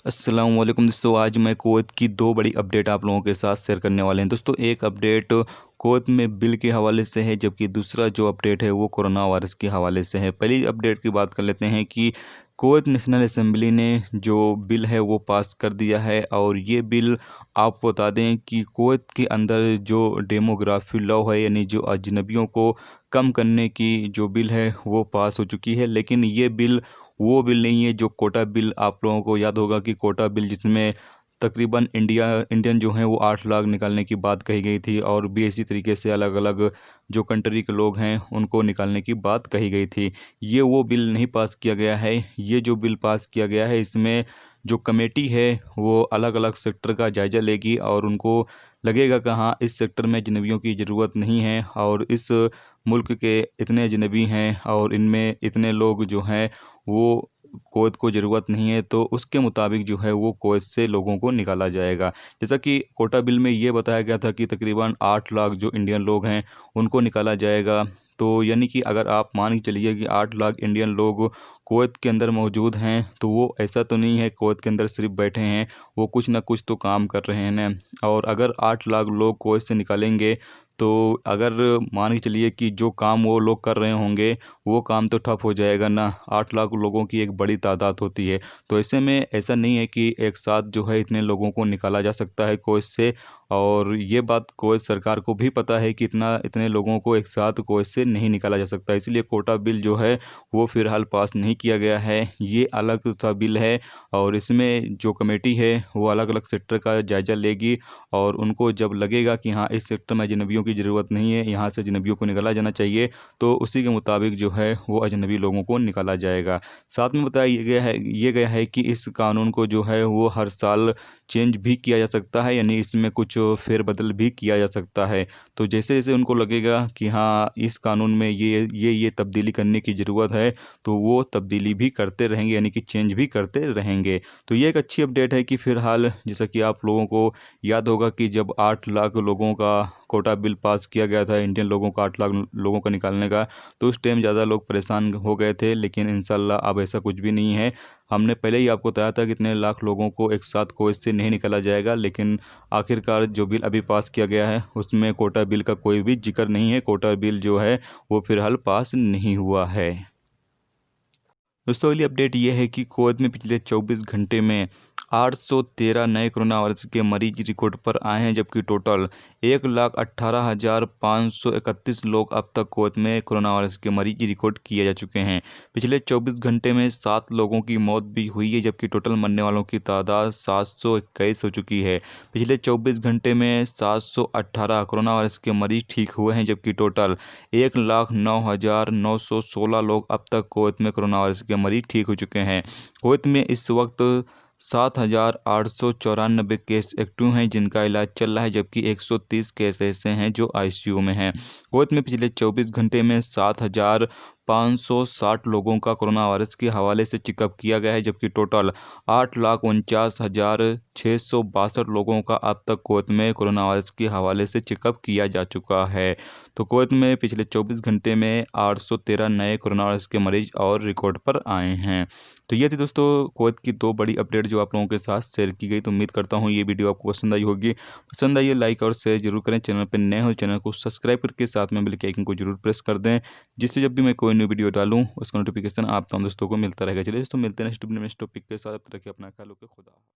अस्सलाम वालेकुम दोस्तों। आज मैं कुवैत की दो बड़ी अपडेट आप लोगों के साथ शेयर करने वाले हैं। दोस्तों, एक अपडेट कुवैत में बिल के हवाले से है, जबकि दूसरा जो अपडेट है वो कोरोना वायरस के हवाले से है। पहली अपडेट की बात कर लेते हैं कि कुवैत नेशनल असेंबली ने जो बिल है वो पास कर दिया है। और ये बिल आपको बता दें कि कुवैत के अंदर जो डेमोग्राफी लॉ है, यानी जो अजनबियों को कम करने की जो बिल है वो पास हो चुकी है। लेकिन ये बिल वो बिल नहीं है जो कोटा बिल। आप लोगों को याद होगा कि कोटा बिल जिसमें तकरीबन इंडियन जो हैं वो 8 लाख निकालने की बात कही गई थी, और भी इसी तरीके से अलग अलग जो कंट्री के लोग हैं उनको निकालने की बात कही गई थी। ये वो बिल नहीं पास किया गया है। ये जो बिल पास किया गया है, इसमें जो कमेटी है वो अलग अलग सेक्टर का जायज़ा लेगी, और उनको लगेगा कि हाँ, इस सेक्टर में अजनबियों की ज़रूरत नहीं है, और इस मुल्क के इतने अजनबी हैं और इनमें इतने लोग जो हैं वो कुवैत को ज़रूरत नहीं है, तो उसके मुताबिक जो है वो कुवैत से लोगों को निकाला जाएगा। जैसा कि कोटा बिल में ये बताया गया था कि तकरीबन 8 लाख जो इंडियन लोग हैं उनको निकाला जाएगा। तो यानी कि अगर आप मान के चलिए कि 8 लाख इंडियन लोग कुवैत के अंदर मौजूद हैं, तो वो ऐसा तो नहीं है कुवैत के अंदर सिर्फ बैठे हैं, वो कुछ ना कुछ तो काम कर रहे हैं ना। और अगर 8 लाख लोग कुवैत से निकालेंगे, तो अगर मान के चलिए कि जो काम वो लोग कर रहे होंगे वो काम तो ठप हो जाएगा ना। 8 लाख लोगों की एक बड़ी तादाद होती है। तो ऐसे में ऐसा नहीं है कि एक साथ जो है इतने लोगों को निकाला जा सकता है कुवैत से। और ये बात कुवैत सरकार को भी पता है कि इतने लोगों को एक साथ कुवैत से नहीं निकाला जा सकता। इसलिए कोटा बिल जो है वो फ़िलहाल पास नहीं किया गया है। ये अलग सा बिल है, और इसमें जो कमेटी है वो अलग अलग सेक्टर का जायज़ा लेगी, और उनको जब लगेगा कि हाँ, इस सेक्टर में अजनबियों की ज़रूरत नहीं है, यहाँ से अजनबियों को निकाला जाना चाहिए, तो उसी के मुताबिक जो है वो अजनबी लोगों को निकाला जाएगा। साथ में बताया ये गया है कि इस कानून को जो है वो हर साल चेंज भी किया जा सकता है, यानी इसमें कुछ फेरबदल भी किया जा सकता है। तो जैसे जैसे उनको लगेगा कि हाँ, इस कानून में ये तब्दीली करने की ज़रूरत है, तो वो तब्दीली भी करते रहेंगे, यानी कि चेंज भी करते रहेंगे। तो ये एक अच्छी अपडेट है कि फ़िलहाल जैसा कि आप लोगों को याद होगा कि जब 8 लाख लोगों का कोटा बिल पास किया गया था, इंडियन लोगों का 8 लाख लोगों का निकालने का, तो उस टाइम ज़्यादा लोग परेशान हो गए थे। लेकिन इंशाल्लाह अब ऐसा कुछ भी नहीं है। हमने पहले ही आपको बताया था कि इतने लाख लोगों को एक साथ कुवैत से नहीं निकाला जाएगा, लेकिन आखिरकार जो बिल अभी पास किया गया है उसमें कोटा बिल का कोई भी जिक्र नहीं है। कोटा बिल जो है वो फ़िलहाल पास नहीं हुआ है। दोस्तों, अगली अपडेट ये है कि कुवैत में पिछले 24 घंटे में 813 नए कोरोना वायरस के मरीज रिकॉर्ड पर आए हैं, जबकि टोटल 1,18,531 लोग अब तक कुवैत में कोरोना वायरस के मरीज रिकॉर्ड किए जा चुके हैं। पिछले 24 घंटे में 7 लोगों की मौत भी हुई है, जबकि टोटल मरने वालों की तादाद 721 हो चुकी है। पिछले 24 घंटे में 718 कोरोना वायरस के मरीज ठीक हुए हैं, जबकि टोटल 1,09,916 लोग अब तक कुवैत में कोरोना वायरस के मरीज ठीक हो चुके हैं। कुवैत में इस वक्त 7,894 केस एक्टिव हैं जिनका इलाज चल रहा है, जबकि 130 केस ऐसे हैं जो आईसीयू में हैं। कुवैत में पिछले 24 घंटे में 7,560 लोगों का कोरोना वायरस के हवाले से चेकअप किया गया है, जबकि टोटल 8,49,662 लोगों का अब तक कुवैत में कोरोना वायरस के हवाले से चेकअप किया जा चुका है। तो कुवैत में पिछले 24 घंटे में 813 नए कोरोना वायरस के मरीज और रिकॉर्ड पर आए हैं। तो ये थी दोस्तों कुवैत की दो बड़ी अपडेट जो आप लोगों के साथ शेयर की गई। तो उम्मीद करता हूँ ये वीडियो आपको पसंद आई होगी। पसंद आई है लाइक और शेयर जरूर करें। चैनल पर नए हो चैनल को सब्सक्राइब करके साथ में बेल के आइकन को जरूर प्रेस कर दें, जिससे जब भी मैं कोई न्यू वीडियो डालूँ उसका नोटिफिकेशन आप तमाम दोस्तों को मिलता रहेगा। चलिए दोस्तों, मिलते हैं नेक्स्ट टॉपिक के साथ। अब तक अपना ख्याल रखिए। खुदा।